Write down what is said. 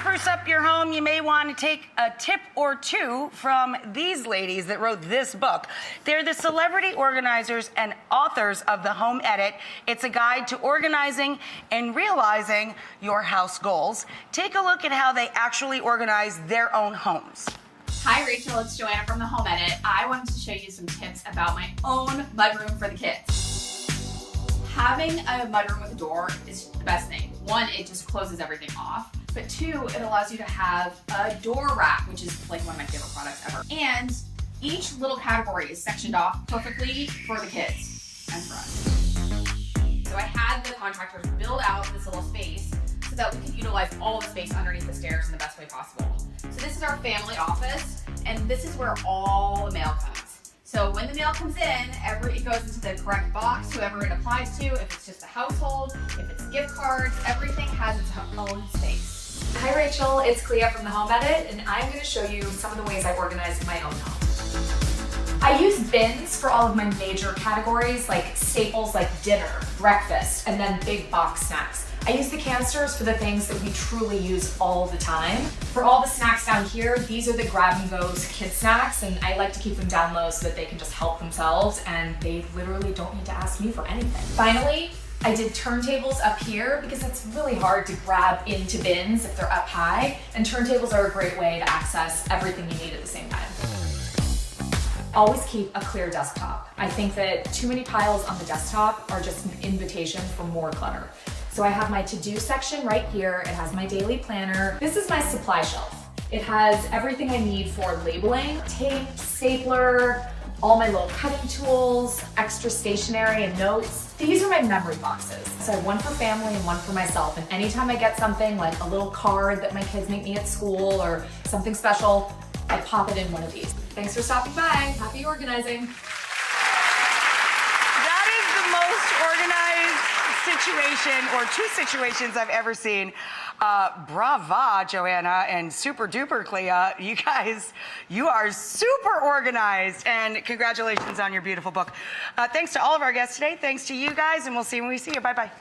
spruce up your home, you may want to take a tip or two from these ladies that wrote this book. They're the celebrity organizers and authors of The Home Edit. It's a guide to organizing and realizing your house goals. Take a look at how they actually organize their own homes. Hi Rachel, it's Joanna from The Home Edit. I wanted to show you some tips about my own mudroom for the kids. Having a mudroom with a door is the best thing. One, it just closes everything off. But two, it allows you to have a door rack, which is like one of my favorite products ever. And each little category is sectioned off perfectly for the kids and for us. So I had the contractors build out this little space so that we could utilize all the space underneath the stairs in the best way possible. So this is our family office, and this is where all the mail comes. So when the mail comes in, it goes into the correct box, whoever it applies to. If it's just a household, if it's gift cards, everything has its own space. Hi Rachel, it's Clea from The Home Edit, and I'm going to show you some of the ways I organize my own home. I use bins for all of my major categories, like staples like dinner, breakfast, and then big box snacks. I use the canisters for the things that we truly use all the time. For all the snacks down here, these are the grab-and-goes kid snacks, and I like to keep them down low so that they can just help themselves, and they literally don't need to ask me for anything. Finally, I did turntables up here because it's really hard to grab into bins if they're up high, and turntables are a great way to access everything you need at the same time. Always keep a clear desktop. I think that too many piles on the desktop are just an invitation for more clutter. So I have my to-do section right here. It has my daily planner. This is my supply shelf. It has everything I need for labeling, tape, stapler, all my little cutting tools, extra stationery and notes. These are my memory boxes. So I have one for family and one for myself. And anytime I get something like a little card that my kids make me at school or something special, I pop it in one of these. Thanks for stopping by. Happy organizing. That is the most organized situation, or two situations I've ever seen. Brava, Joanna, and super duper Clea. You guys, you are super organized, and congratulations on your beautiful book. Thanks to all of our guests today. Thanks to you guys, and we'll see you when we see you. Bye-bye.